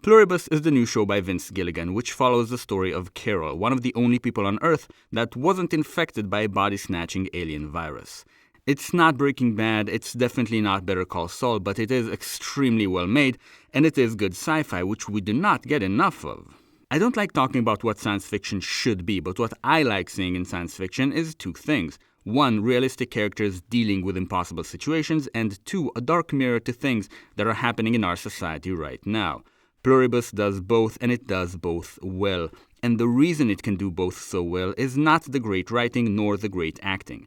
Pluribus is the new show by Vince Gilligan, which follows the story of Carol, one of the only people on Earth that wasn't infected by a body-snatching alien virus. It's not Breaking Bad, it's definitely not Better Call Saul, but it is extremely well made, and it is good sci-fi, which we do not get enough of. I don't like talking about what science fiction should be, but what I like seeing in science fiction is two things. One, realistic characters dealing with impossible situations, and two, a dark mirror to things that are happening in our society right now. Pluribus does both, and it does both well. And the reason it can do both so well is not the great writing nor the great acting.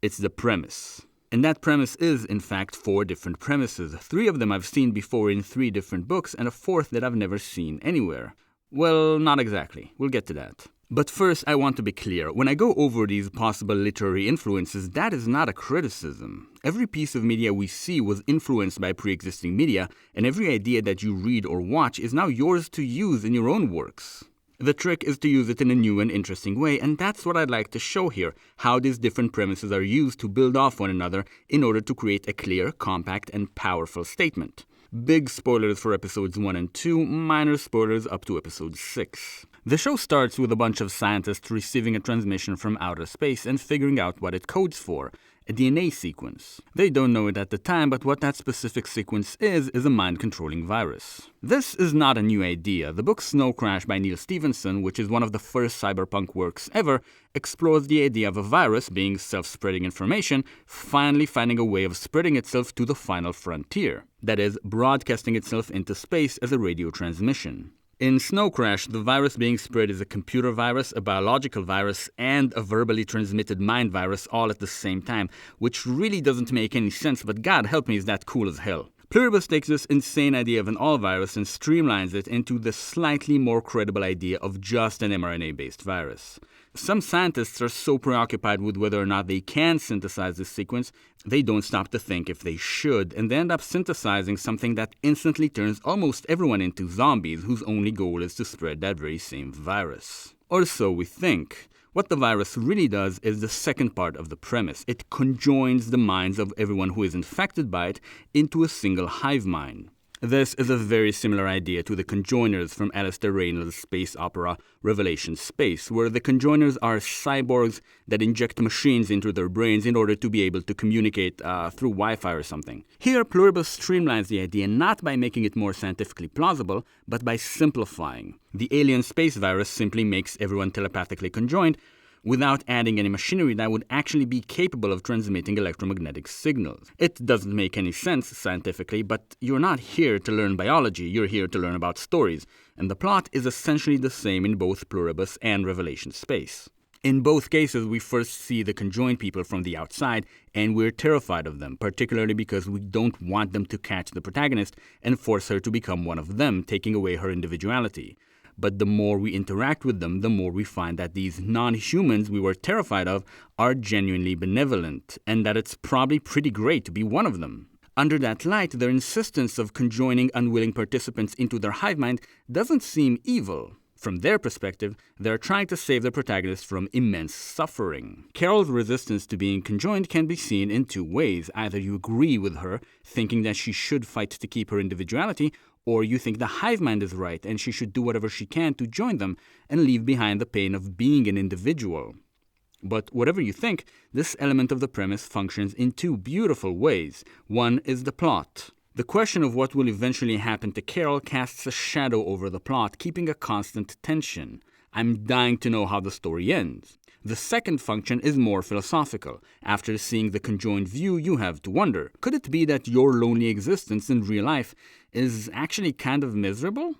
It's the premise. And that premise is, in fact, 4 different premises. 3 of them I've seen before in 3 different books, and a 4th that I've never seen anywhere. Well, not exactly. We'll get to that. But first, I want to be clear. When I go over these possible literary influences, that is not a criticism. Every piece of media we see was influenced by pre-existing media, and every idea that you read or watch is now yours to use in your own works. The trick is to use it in a new and interesting way, and that's what I'd like to show here, how these different premises are used to build off one another in order to create a clear, compact, and powerful statement. Big spoilers for episodes 1 and 2, minor spoilers up to episode 6. The show starts with a bunch of scientists receiving a transmission from outer space and figuring out what it codes for, a DNA sequence. They don't know it at the time, but what that specific sequence is a mind-controlling virus. This is not a new idea. The book Snow Crash by Neil Stephenson, which is one of the first cyberpunk works ever, explores the idea of a virus, being self-spreading information, finally finding a way of spreading itself to the final frontier. That is, broadcasting itself into space as a radio transmission. In Snow Crash, the virus being spread is a computer virus, a biological virus, and a verbally transmitted mind virus all at the same time, which really doesn't make any sense, but God help me, is that cool as hell. Pluribus takes this insane idea of an all-virus and streamlines it into the slightly more credible idea of just an mRNA-based virus. Some scientists are so preoccupied with whether or not they can synthesize this sequence, they don't stop to think if they should, and they end up synthesizing something that instantly turns almost everyone into zombies whose only goal is to spread that very same virus. Or so we think. What the virus really does is the second part of the premise. It conjoins the minds of everyone who is infected by it into a single hive mind. This is a very similar idea to the Conjoiners from Alistair Reynolds' space opera Revelation Space, where the Conjoiners are cyborgs that inject machines into their brains in order to be able to communicate through Wi-Fi or something. Here, Pluribus streamlines the idea not by making it more scientifically plausible, but by simplifying. The alien space virus simply makes everyone telepathically conjoined, without adding any machinery that would actually be capable of transmitting electromagnetic signals. It doesn't make any sense scientifically, but you're not here to learn biology, you're here to learn about stories, and the plot is essentially the same in both Pluribus and Revelation Space. In both cases, we first see the conjoined people from the outside, and we're terrified of them, particularly because we don't want them to catch the protagonist and force her to become one of them, taking away her individuality. But the more we interact with them, the more we find that these non-humans we were terrified of are genuinely benevolent, and that it's probably pretty great to be one of them. Under that light, their insistence of conjoining unwilling participants into their hive mind doesn't seem evil. From their perspective, they're trying to save the protagonist from immense suffering. Carol's resistance to being conjoined can be seen in 2 ways. Either you agree with her, thinking that she should fight to keep her individuality, or you think the hive mind is right and she should do whatever she can to join them and leave behind the pain of being an individual. But whatever you think, this element of the premise functions in 2 beautiful ways. One is the plot. The question of what will eventually happen to Carol casts a shadow over the plot, keeping a constant tension. I'm dying to know how the story ends. The second function is more philosophical. After seeing the conjoined view, you have to wonder, could it be that your lonely existence in real life is actually kind of miserable?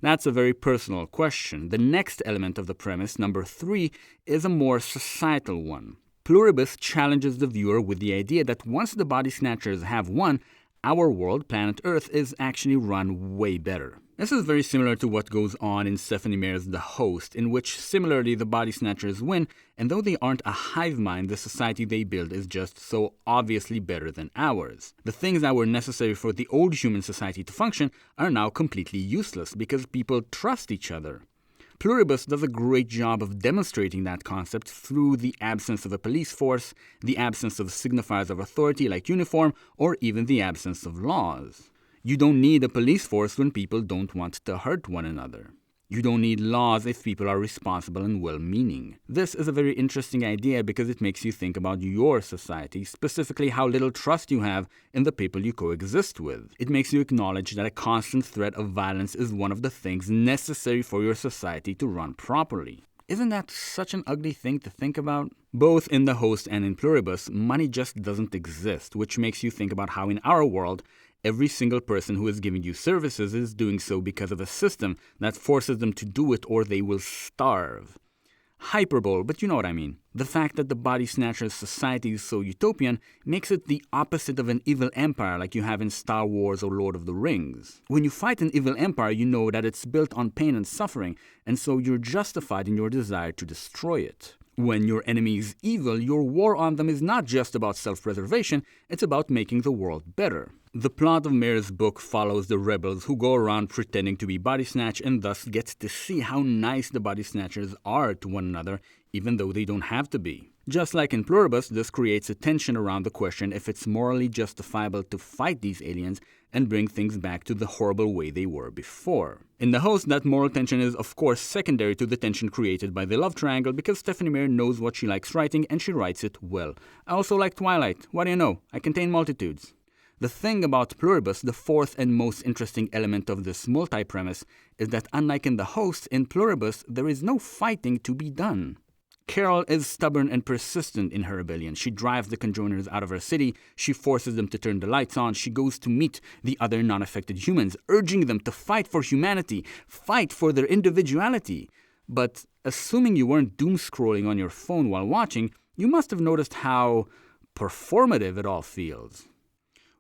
That's a very personal question. The next element of the premise, number 3, is a more societal one. Pluribus challenges the viewer with the idea that once the body snatchers have won, our world, planet Earth, is actually run way better. This is very similar to what goes on in Stephanie Meyer's The Host, in which similarly the body snatchers win, and though they aren't a hive mind, the society they build is just so obviously better than ours. The things that were necessary for the old human society to function are now completely useless because people trust each other. Pluribus does a great job of demonstrating that concept through the absence of a police force, the absence of signifiers of authority like uniform, or even the absence of laws. You don't need a police force when people don't want to hurt one another. You don't need laws if people are responsible and well-meaning. This is a very interesting idea because it makes you think about your society, specifically how little trust you have in the people you coexist with. It makes you acknowledge that a constant threat of violence is one of the things necessary for your society to run properly. Isn't that such an ugly thing to think about? Both in the host and in Pluribus, money just doesn't exist, which makes you think about how in our world, every single person who is giving you services is doing so because of a system that forces them to do it or they will starve. Hyperbole, but you know what I mean. The fact that the body snatcher's society is so utopian makes it the opposite of an evil empire like you have in Star Wars or Lord of the Rings. When you fight an evil empire, you know that it's built on pain and suffering, and so you're justified in your desire to destroy it. When your enemy is evil, your war on them is not just about self-preservation, it's about making the world better. The plot of Mare's book follows the rebels who go around pretending to be body snatch and thus gets to see how nice the body snatchers are to one another, even though they don't have to be. Just like in Pluribus, this creates a tension around the question if it's morally justifiable to fight these aliens and bring things back to the horrible way they were before. In the host, that moral tension is of course secondary to the tension created by the love triangle because Stephanie Meyer knows what she likes writing and she writes it well. I also like Twilight. What do you know? I contain multitudes. The thing about Pluribus, the fourth and most interesting element of this multi-premise, is that unlike in the host, in Pluribus, there is no fighting to be done. Carol is stubborn and persistent in her rebellion. She drives the Conjoiners out of her city, she forces them to turn the lights on, she goes to meet the other non-affected humans, urging them to fight for humanity, fight for their individuality. But assuming you weren't doom-scrolling on your phone while watching, you must have noticed how performative it all feels.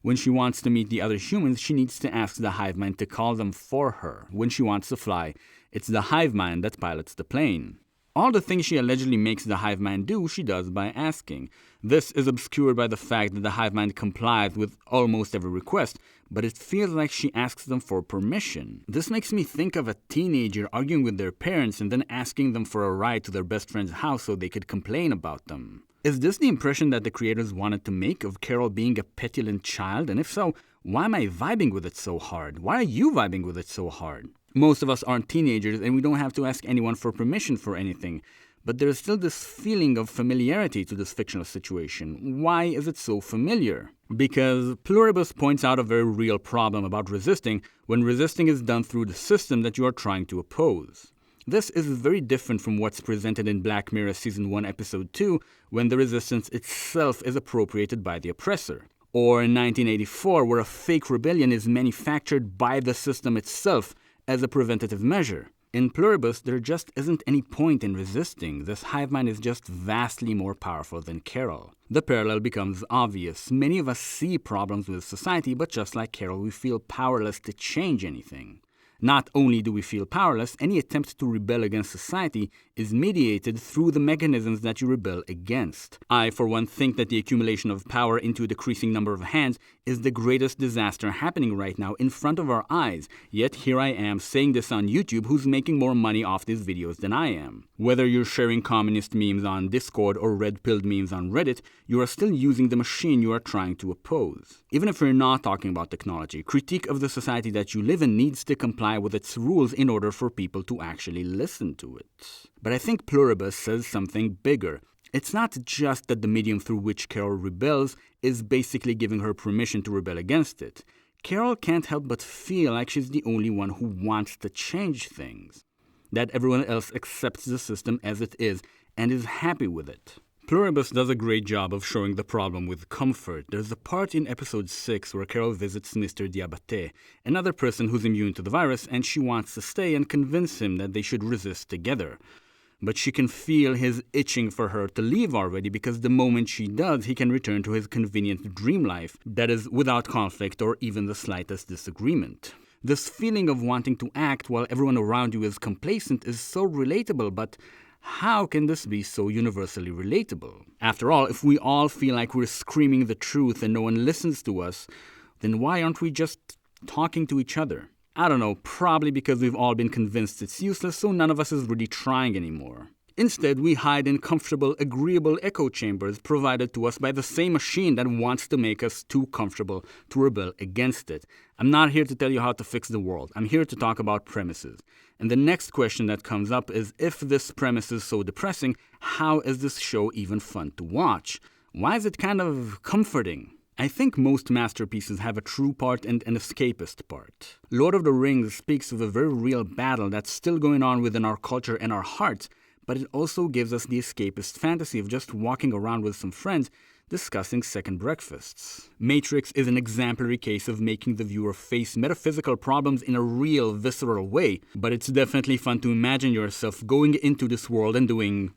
When she wants to meet the other humans, she needs to ask the hive mind to call them for her. When she wants to fly, it's the hive mind that pilots the plane. All the things she allegedly makes the hive mind do, she does by asking. This is obscured by the fact that the hive mind complies with almost every request, but it feels like she asks them for permission. This makes me think of a teenager arguing with their parents and then asking them for a ride to their best friend's house so they could complain about them. Is this the impression that the creators wanted to make of Carol being a petulant child? And if so, why am I vibing with it so hard? Why are you vibing with it so hard? Most of us aren't teenagers and we don't have to ask anyone for permission for anything. But there is still this feeling of familiarity to this fictional situation. Why is it so familiar? Because Pluribus points out a very real problem about resisting when resisting is done through the system that you are trying to oppose. This is very different from what's presented in Black Mirror Season 1, Episode 2, when the resistance itself is appropriated by the oppressor. Or in 1984, where a fake rebellion is manufactured by the system itself as a preventative measure. In Pluribus, there just isn't any point in resisting. This hive mind is just vastly more powerful than Carol. The parallel becomes obvious. Many of us see problems with society, but just like Carol, we feel powerless to change anything. Not only do we feel powerless, any attempt to rebel against society is mediated through the mechanisms that you rebel against. I, for one, think that the accumulation of power into a decreasing number of hands is the greatest disaster happening right now in front of our eyes. Yet here I am saying this on YouTube, who's making more money off these videos than I am. Whether you're sharing communist memes on Discord or red-pilled memes on Reddit, you are still using the machine you are trying to oppose. Even if we're not talking about technology, critique of the society that you live in needs to comply with its rules in order for people to actually listen to it. But I think Pluribus says something bigger. It's not just that the medium through which Carol rebels is basically giving her permission to rebel against it. Carol can't help but feel like she's the only one who wants to change things. That everyone else accepts the system as it is and is happy with it. Pluribus does a great job of showing the problem with comfort. There's a part in episode 6 where Carol visits Mr. Diabate, another person who's immune to the virus, and she wants to stay and convince him that they should resist together. But she can feel his itching for her to leave already because the moment she does, he can return to his convenient dream life that is without conflict or even the slightest disagreement. This feeling of wanting to act while everyone around you is complacent is so relatable, but how can this be so universally relatable? After all, if we all feel like we're screaming the truth and no one listens to us, then why aren't we just talking to each other? I don't know, probably because we've all been convinced it's useless, so none of us is really trying anymore. Instead, we hide in comfortable, agreeable echo chambers provided to us by the same machine that wants to make us too comfortable to rebel against it. I'm not here to tell you how to fix the world. I'm here to talk about premises. And the next question that comes up is, if this premise is so depressing, how is this show even fun to watch? Why is it kind of comforting? I think most masterpieces have a true part and an escapist part. Lord of the Rings speaks of a very real battle that's still going on within our culture and our hearts, but it also gives us the escapist fantasy of just walking around with some friends discussing second breakfasts. Matrix is an exemplary case of making the viewer face metaphysical problems in a real, visceral way, but it's definitely fun to imagine yourself going into this world and doing,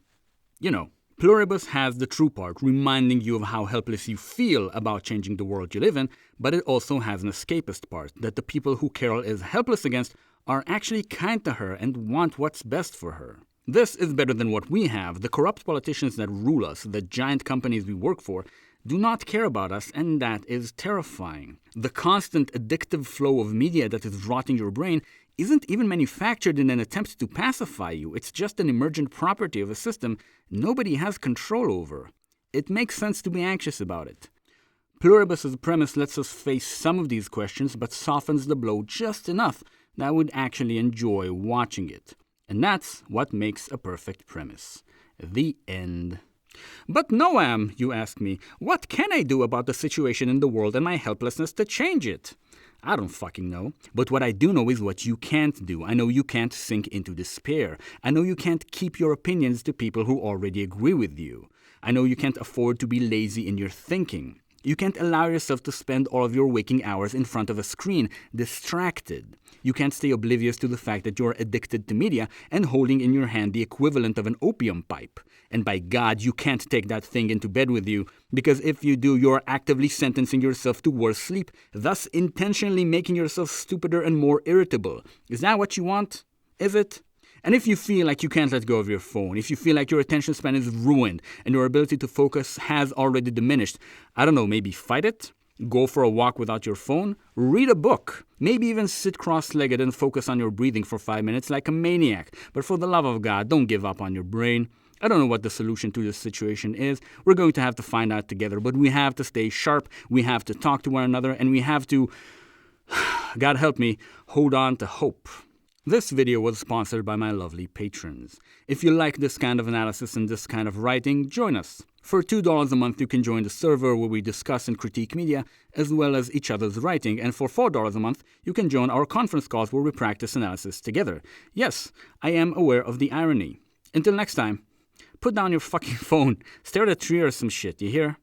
Pluribus has the true part, reminding you of how helpless you feel about changing the world you live in, but it also has an escapist part, that the people who Carol is helpless against are actually kind to her and want what's best for her. This is better than what we have. The corrupt politicians that rule us, the giant companies we work for, do not care about us, and that is terrifying. The constant addictive flow of media that is rotting your brain isn't even manufactured in an attempt to pacify you. It's just an emergent property of a system nobody has control over. It makes sense to be anxious about it. Pluribus' premise lets us face some of these questions, but softens the blow just enough that I would actually enjoy watching it. And that's what makes a perfect premise. The end. But Noam, you ask me, what can I do about the situation in the world and my helplessness to change it? I don't fucking know. But what I do know is what you can't do. I know you can't sink into despair. I know you can't keep your opinions to people who already agree with you. I know you can't afford to be lazy in your thinking. You can't allow yourself to spend all of your waking hours in front of a screen, distracted. You can't stay oblivious to the fact that you're addicted to media and holding in your hand the equivalent of an opium pipe. And by God, you can't take that thing into bed with you, because if you do, you're actively sentencing yourself to worse sleep, thus intentionally making yourself stupider and more irritable. Is that what you want? Is it? And if you feel like you can't let go of your phone, if you feel like your attention span is ruined and your ability to focus has already diminished, I don't know, maybe fight it? Go for a walk without your phone? Read a book? Maybe even sit cross-legged and focus on your breathing for 5 minutes like a maniac. But for the love of God, don't give up on your brain. I don't know what the solution to this situation is. We're going to have to find out together, but we have to stay sharp, we have to talk to one another, and we have to, God help me, hold on to hope. This video was sponsored by my lovely patrons. If you like this kind of analysis and this kind of writing, join us. For $2 a month, you can join the server where we discuss and critique media, as well as each other's writing, and for $4 a month, you can join our conference calls where we practice analysis together. Yes, I am aware of the irony. Until next time, put down your fucking phone, stare at a tree or some shit, you hear?